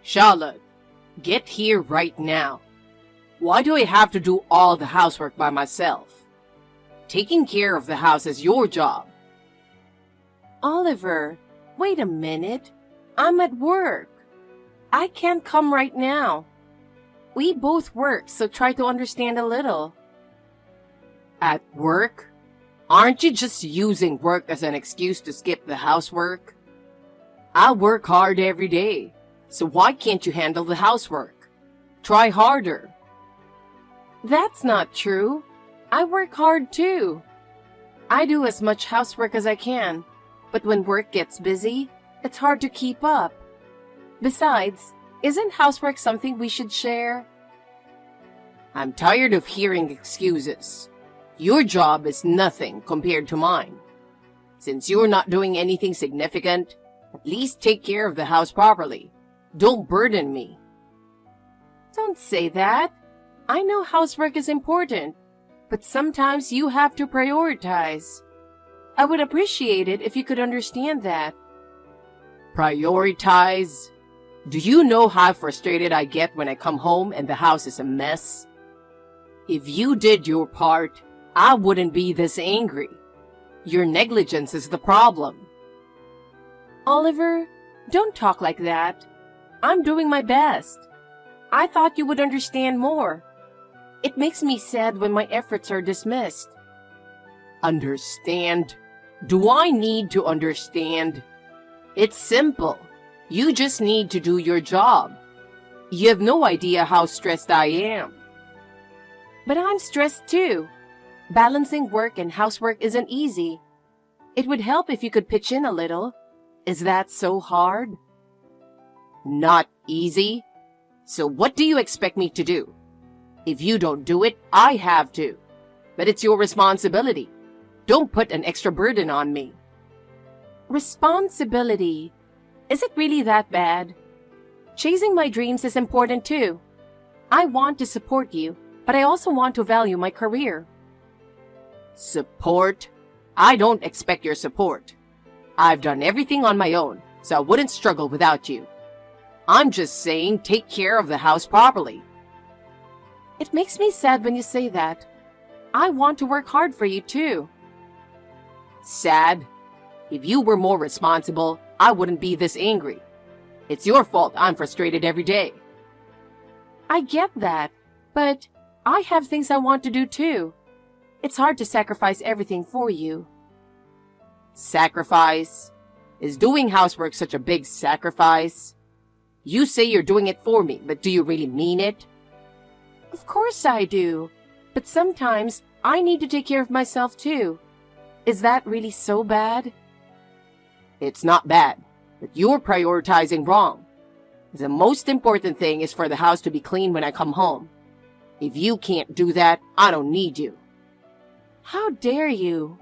Charlotte, get here right now. Why do I have to do all the housework by myself? Taking care of the house is your job. Oliver, wait a minute. I'm at work. I can't come right now. We both work, so try to understand a little. At work? Aren't you just using work as an excuse to skip the housework? I work hard every day, so why can't you handle the housework? Try harder. That's not true. I work hard too. I do as much housework as I can, but when work gets busy, it's hard to keep up. Besides, isn't housework something we should share? I'm tired of hearing excuses. Your job is nothing compared to mine. Since you're not doing anything significant, at least take care of the house properly. Don't burden me. Don't say that. I know housework is important, but sometimes you have to prioritize. I would appreciate it if you could understand that. Prioritize? Do you know how frustrated I get when I come home and the house is a mess? If you did your part, I wouldn't be this angry. Your negligence is the problem. Oliver, don't talk like that. I'm doing my best. I thought you would understand more. It makes me sad when my efforts are dismissed. Understand? Do I need to understand? It's simple. You just need to do your job. You have no idea how stressed I am. But I'm stressed too. Balancing work and housework isn't easy. It would help if you could pitch in a little. Is that so hard? Not easy? So what do you expect me to do? If you don't do it, I have to. But it's your responsibility. Don't put an extra burden on me. Responsibility? Is it really that bad? Chasing my dreams is important too. I want to support you, but I also want to value my career. Support? I don't expect your support. I've done everything on my own, so I wouldn't struggle without you. I'm just saying take care of the house properly. It makes me sad when you say that. I want to work hard for you too. Sad? If you were more responsible, I wouldn't be this angry. It's your fault I'm frustrated every day. I get that, but I have things I want to do too. It's hard to sacrifice everything for you. Sacrifice? Is doing housework such a big sacrifice? You say you're doing it for me, but do you really mean it? Of course I do, but sometimes I need to take care of myself too. Is that really so bad? It's not bad, but you're prioritizing wrong. The most important thing is for the house to be clean when I come home. If you can't do that, I don't need you. How dare you?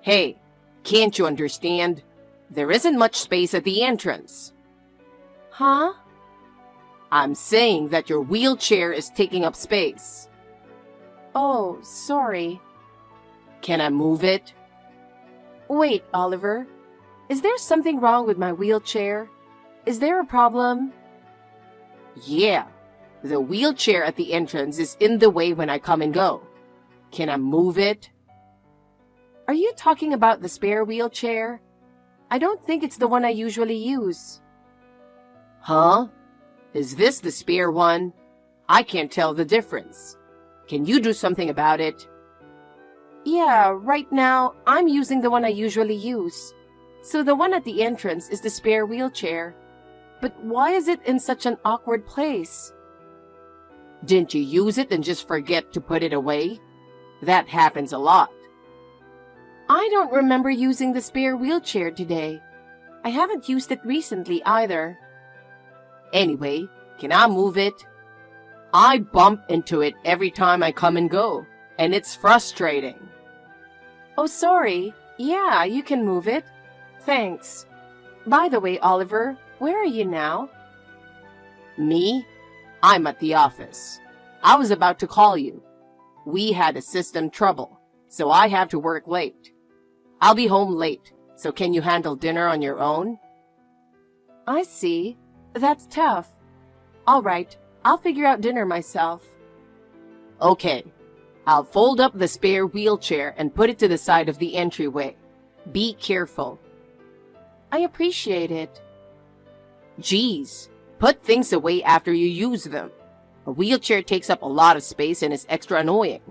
Hey, can't you understand? There isn't much space at the entrance. Huh? I'm saying that your wheelchair is taking up space. Oh, sorry. Can I move it? Wait, Oliver. Is there something wrong with my wheelchair? Is there a problem? Yeah. The wheelchair at the entrance is in the way when I come and go. Can I move it? Are you talking about the spare wheelchair? I don't think it's the one I usually use. Huh? Is this the spare one? I can't tell the difference. Can you do something about it? Yeah, right now, I'm using the one I usually use. So the one at the entrance is the spare wheelchair. But why is it in such an awkward place? Didn't you use it and just forget to put it away? That happens a lot. I don't remember using the spare wheelchair today. I haven't used it recently either. Anyway, can I move it? I bump into it every time I come and go, and it's frustrating. Oh, sorry. Yeah, you can move it. Thanks. By the way, Oliver, where are you now? Me? I'm at the office. I was about to call you. We had a system trouble, so I have to work late. I'll be home late, So can you handle dinner on your own? I see. That's tough. All right, I'll figure out dinner myself. Okay. I'll fold up the spare wheelchair and put it to the side of the entryway. Be careful. I appreciate it. Geez, put things away after you use them. A wheelchair takes up a lot of space and is extra annoying.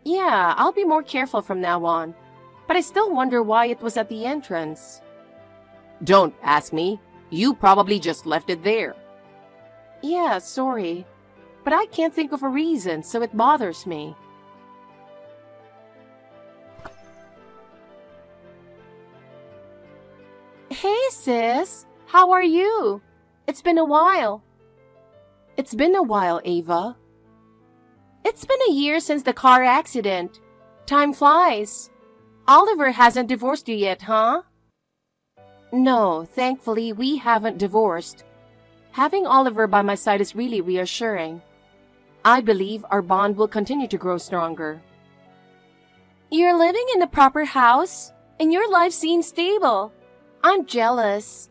Yeah, I'll be more careful from now on. But I still wonder why it was at the entrance. Don't ask me. You probably just left it there. Yeah, sorry. But I can't think of a reason, so it bothers me. Hey, sis. How are you? It's been a while. It's been a while, Ava. It's been a year since the car accident. Time flies. Oliver hasn't divorced you yet, huh? No, thankfully, we haven't divorced. Having Oliver by my side is really reassuring. I believe our bond will continue to grow stronger. You're living in the proper house, and your life seems stable. I'm jealous.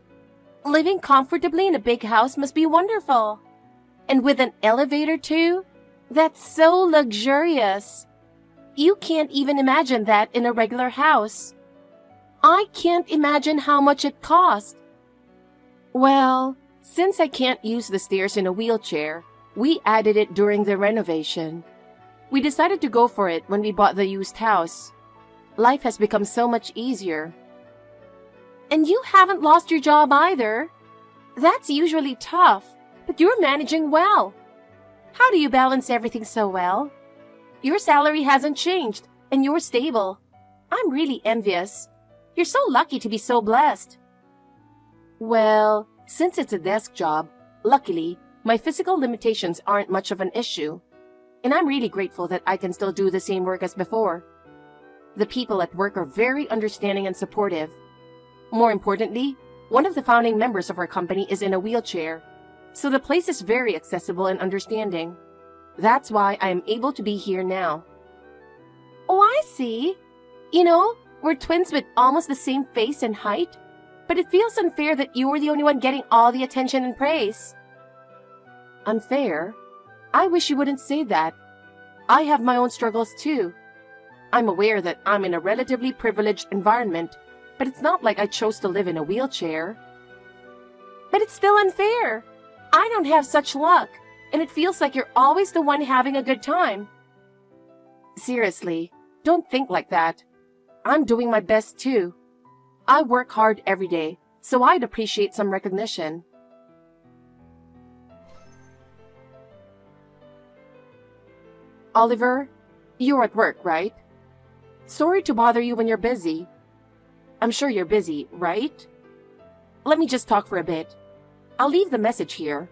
Living comfortably in a big house must be wonderful. And with an elevator, too? That's so luxurious. You can't even imagine that in a regular house. I can't imagine how much it cost. Well, since I can't use the stairs in a wheelchair, we added it during the renovation. We decided to go for it when we bought the used house. Life has become so much easier. And you haven't lost your job either. That's usually tough, but you're managing well. How do you balance everything so well? Your salary hasn't changed, and you're stable. I'm really envious. You're so lucky to be so blessed. Well, since it's a desk job, luckily, my physical limitations aren't much of an issue. And I'm really grateful that I can still do the same work as before. The people at work are very understanding and supportive. More importantly, one of the founding members of our company is in a wheelchair, so the place is very accessible and understanding. That's why I am able to be here now. Oh, I see. You know, we're twins with almost the same face and height, but it feels unfair that you were the only one getting all the attention and praise. Unfair? I wish you wouldn't say that. I have my own struggles too. I'm aware that I'm in a relatively privileged environment, but it's not like I chose to live in a wheelchair. But it's still unfair. I don't have such luck, and it feels like you're always the one having a good time. Seriously, don't think like that. I'm doing my best too. I work hard every day, so I'd appreciate some recognition. Oliver, you're at work, right? Sorry to bother you when you're busy. I'm sure you're busy, right? Let me just talk for a bit. I'll leave the message here.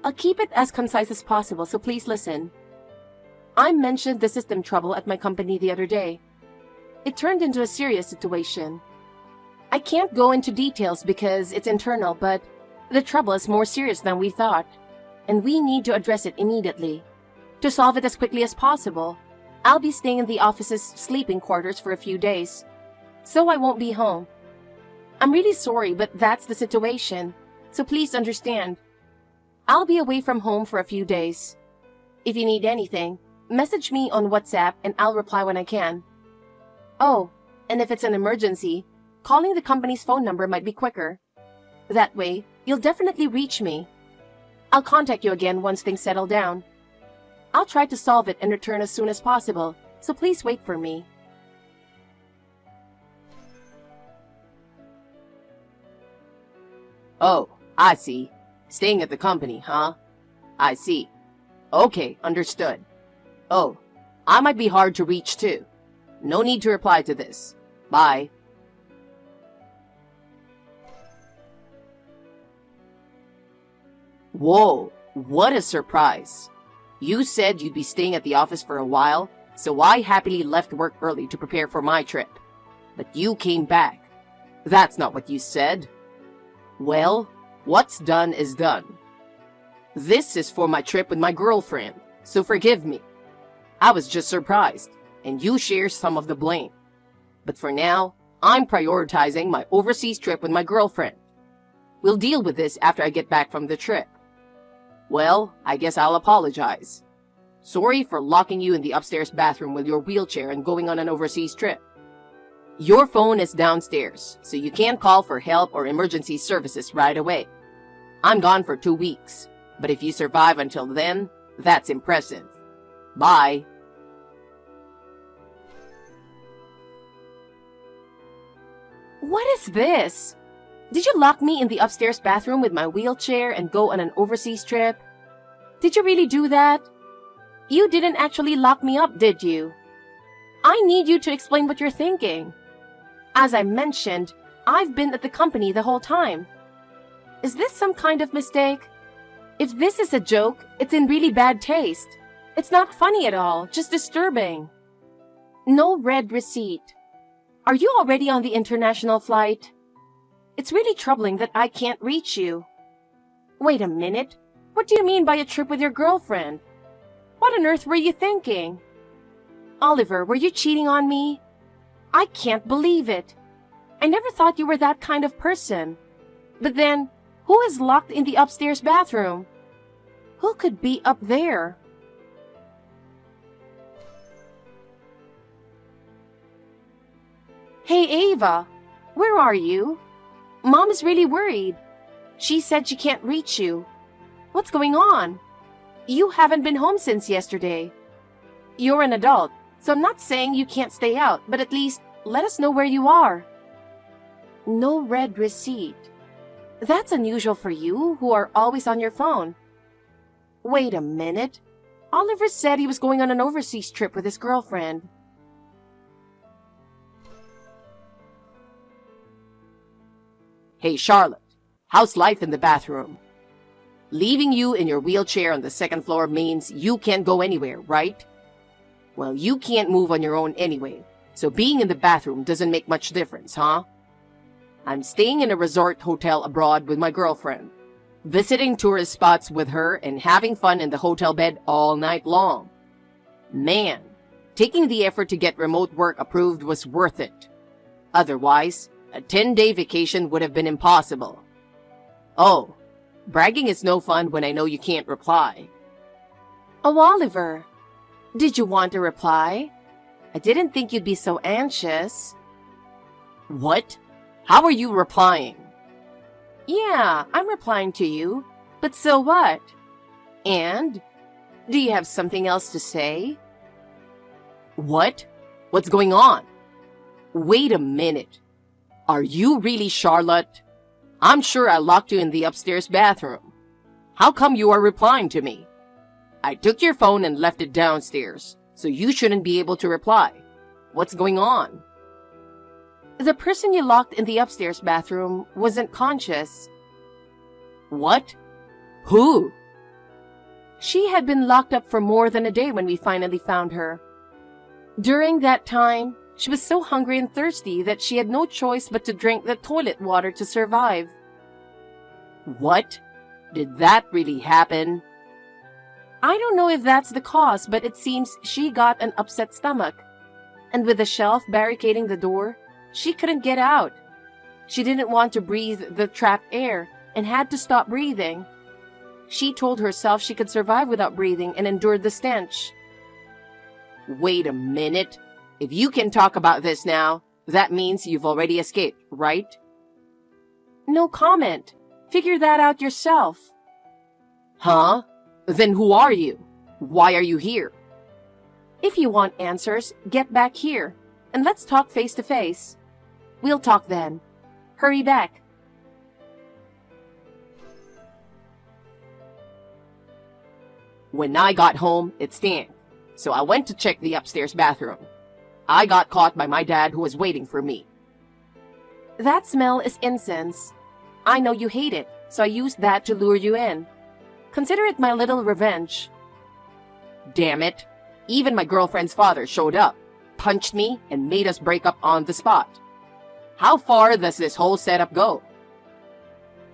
I'll keep it as concise as possible, so please listen. I mentioned the system trouble at my company the other day. It turned into a serious situation. I can't go into details because it's internal, but the trouble is more serious than we thought, and we need to address it immediately. To solve it as quickly as possible, I'll be staying in the office's sleeping quarters for a few days, so I won't be home. I'm really sorry, but that's the situation, so please understand. I'll be away from home for a few days. If you need anything, message me on WhatsApp and I'll reply when I can. Oh, and if it's an emergency, calling the company's phone number might be quicker. That way, you'll definitely reach me. I'll contact you again once things settle down. I'll try to solve it and return as soon as possible, so please wait for me. Oh, I see. Staying at the company, huh? I see. Okay, understood. Oh, I might be hard to reach too. No need to reply to this. Bye. Whoa, what a surprise. You said you'd be staying at the office for a while, so I happily left work early to prepare for my trip. But you came back. That's not what you said. Well, what's done is done. This is for my trip with my girlfriend, so forgive me. I was just surprised, and you share some of the blame. But for now, I'm prioritizing my overseas trip with my girlfriend. We'll deal with this after I get back from the trip. Well, I guess I'll apologize. Sorry for locking you in the upstairs bathroom with your wheelchair and going on an overseas trip. Your phone is downstairs, so you can't call for help or emergency services right away. I'm gone for 2 weeks, but if you survive until then, that's impressive. Bye. What is this? Did you lock me in the upstairs bathroom with my wheelchair and go on an overseas trip? Did you really do that? You didn't actually lock me up, did you? I need you to explain what you're thinking. As I mentioned, I've been at the company the whole time. Is this some kind of mistake? If this is a joke, it's in really bad taste. It's not funny at all, just disturbing. No red receipt. Are you already on the international flight? It's really troubling that I can't reach you. Wait a minute. What do you mean by a trip with your girlfriend? What on earth were you thinking? Oliver, were you cheating on me? I can't believe it. I never thought you were that kind of person. But then, who is locked in the upstairs bathroom? Who could be up there? Hey, Ava, where are you? Mom is really worried. She said she can't reach you. What's going on? You haven't been home since yesterday. You're an adult, so I'm not saying you can't stay out, but at least let us know where you are. No red receipt. That's unusual for you, who are always on your phone. Wait a minute. Oliver said he was going on an overseas trip with his girlfriend. Hey, Charlotte, how's life in the bathroom? Leaving you in your wheelchair on the second floor means you can't go anywhere, right? Well, you can't move on your own anyway, so being in the bathroom doesn't make much difference, huh? I'm staying in a resort hotel abroad with my girlfriend, visiting tourist spots with her and having fun in the hotel bed all night long. Man, taking the effort to get remote work approved was worth it. Otherwise, a 10-day vacation would have been impossible. Oh, bragging is no fun when I know you can't reply. Oh, Oliver, did you want a reply? I didn't think you'd be so anxious. What? How are you replying? Yeah, I'm replying to you. But so what? And? Do you have something else to say? What? What's going on? Wait a minute. Are you really Charlotte? I'm sure I locked you in the upstairs bathroom. How come you are replying to me? I took your phone and left it downstairs, so you shouldn't be able to reply. What's going on? The person you locked in the upstairs bathroom wasn't conscious. What? Who? She had been locked up for more than a day when we finally found her. During that time, she was so hungry and thirsty that she had no choice but to drink the toilet water to survive. What? Did that really happen? I don't know if that's the cause, but it seems she got an upset stomach. And with the shelf barricading the door, she couldn't get out. She didn't want to breathe the trapped air and had to stop breathing. She told herself she could survive without breathing and endured the stench. Wait a minute. If you can talk about this now, that means you've already escaped, right? No comment. Figure that out yourself. Huh? Then who are you? Why are you here? If you want answers, get back here, and let's talk face to face. We'll talk then. Hurry back. When I got home, it stank, so I went to check the upstairs bathroom. I got caught by my dad who was waiting for me. That smell is incense. I know you hate it, so I used that to lure you in. Consider it my little revenge. Damn it. Even my girlfriend's father showed up, punched me, and made us break up on the spot. How far does this whole setup go?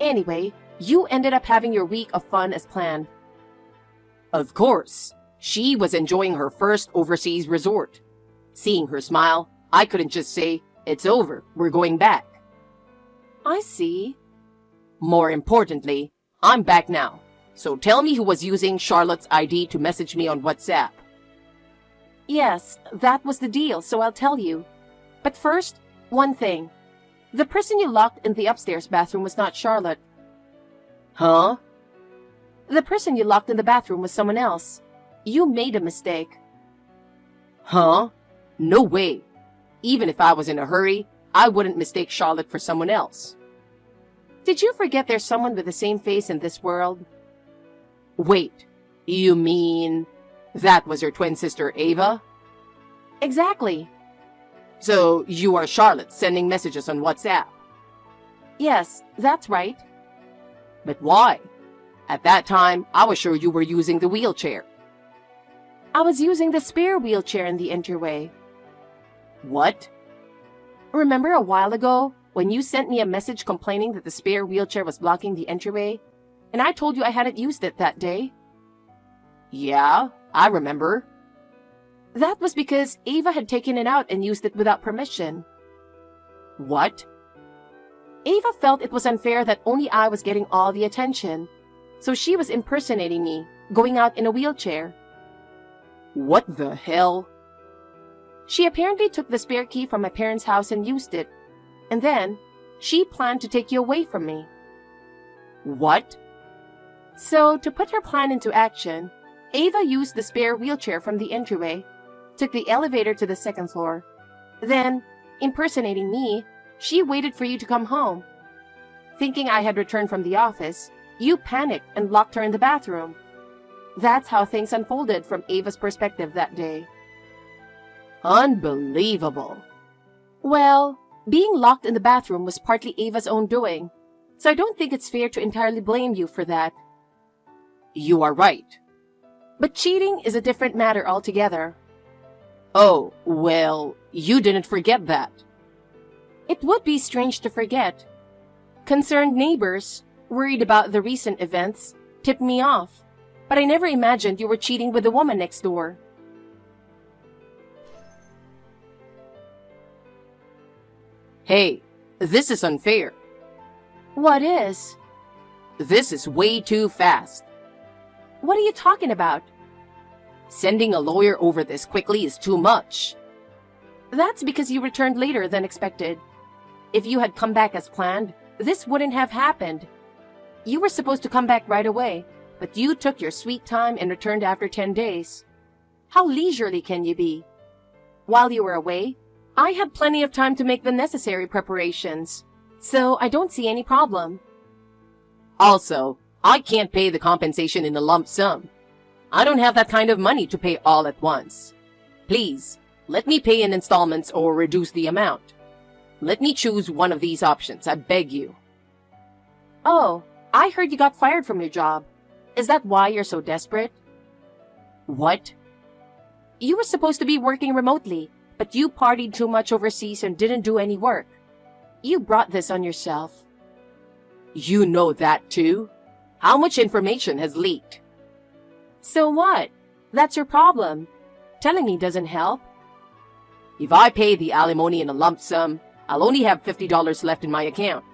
Anyway, you ended up having your week of fun as planned. Of course. She was enjoying her first overseas resort. Seeing her smile, I couldn't just say, It's over. We're going back. I see. More importantly, I'm back now. So tell me who was using Charlotte's ID to message me on WhatsApp. Yes, that was the deal, so I'll tell you. But first, one thing. The person you locked in the upstairs bathroom was not Charlotte. Huh? The person you locked in the bathroom was someone else. You made a mistake. Huh? No way. Even if I was in a hurry, I wouldn't mistake Charlotte for someone else. Did you forget there's someone with the same face in this world? Wait, you mean that was your twin sister Ava? Exactly. So you are Charlotte sending messages on WhatsApp. Yes, that's right. But why? At that time, I was sure you were using the wheelchair. I was using the spare wheelchair in the entryway. What? Remember a while ago when you sent me a message complaining that the spare wheelchair was blocking the entryway? And I told you I hadn't used it that day? Yeah, I remember. That was because Ava had taken it out and used it without permission. What? Ava felt it was unfair that only I was getting all the attention. So she was impersonating me, going out in a wheelchair. What the hell? She apparently took the spare key from my parents' house and used it. And then, she planned to take you away from me. What? So, to put her plan into action, Ava used the spare wheelchair from the entryway, took the elevator to the second floor. Then, impersonating me, she waited for you to come home. Thinking I had returned from the office, you panicked and locked her in the bathroom. That's how things unfolded from Ava's perspective that day. Unbelievable. Well, being locked in the bathroom was partly Ava's own doing, so I don't think it's fair to entirely blame you for that. You are right. But cheating is a different matter altogether. Oh, well, you didn't forget that. It would be strange to forget. Concerned neighbors, worried about the recent events, tipped me off, but I never imagined you were cheating with the woman next door. Hey, this is unfair. What is? This is way too fast. What are you talking about? Sending a lawyer over this quickly is too much. That's because you returned later than expected. If you had come back as planned, this wouldn't have happened. You were supposed to come back right away, but you took your sweet time and returned after 10 days. How leisurely can you be? While you were away, I had plenty of time to make the necessary preparations, so I don't see any problem. Also, I can't pay the compensation in a lump sum. I don't have that kind of money to pay all at once. Please, let me pay in installments or reduce the amount. Let me choose one of these options, I beg you. Oh, I heard you got fired from your job. Is that why you're so desperate? What? You were supposed to be working remotely, but you partied too much overseas and didn't do any work. You brought this on yourself. You know that too? How much information has leaked? So what? That's your problem. Telling me doesn't help. If I pay the alimony in a lump sum, I'll only have $50 left in my account.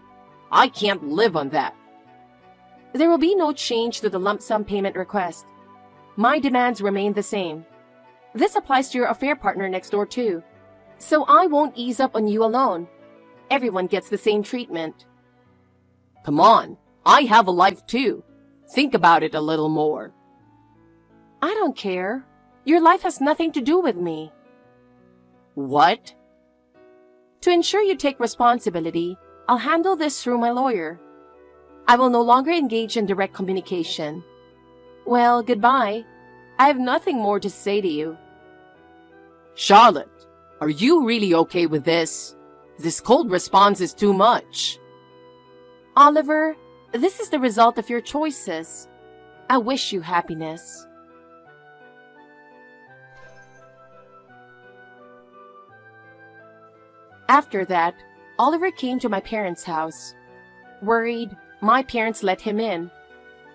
I can't live on that. There will be no change to the lump sum payment request. My demands remain the same. This applies to your affair partner next door too. So I won't ease up on you alone. Everyone gets the same treatment. Come on, I have a life too. Think about it a little more. I don't care. Your life has nothing to do with me. What? To ensure you take responsibility, I'll handle this through my lawyer. I will no longer engage in direct communication. Well, goodbye. I have nothing more to say to you. Charlotte, are you really okay with this? This cold response is too much. Oliver, this is the result of your choices. I wish you happiness. After that, Oliver came to my parents' house. Worried, my parents let him in.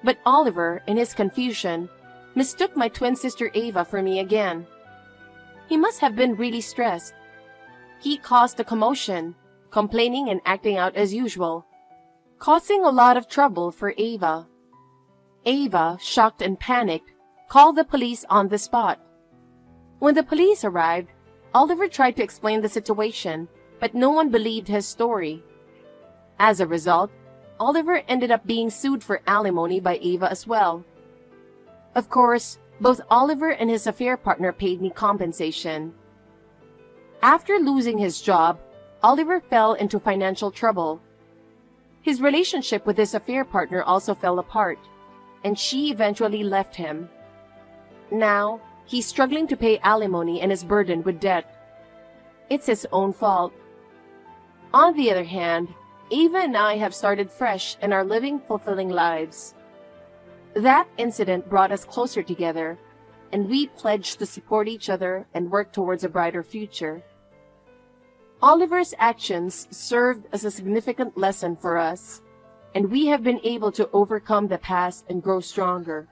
But Oliver, in his confusion, mistook my twin sister Ava for me again. He must have been really stressed. He caused a commotion, complaining and acting out as usual, causing a lot of trouble for Ava. Ava, shocked and panicked, called the police on the spot. When the police arrived, Oliver tried to explain the situation, but no one believed his story. As a result, Oliver ended up being sued for alimony by Ava as well. Of course, both Oliver and his affair partner paid me compensation. After losing his job, Oliver fell into financial trouble. His relationship with his affair partner also fell apart, and she eventually left him. Now, he's struggling to pay alimony and is burdened with debt. It's his own fault. On the other hand, Ava and I have started fresh and are living fulfilling lives. That incident brought us closer together, and we pledged to support each other and work towards a brighter future. Oliver's actions served as a significant lesson for us, and we have been able to overcome the past and grow stronger.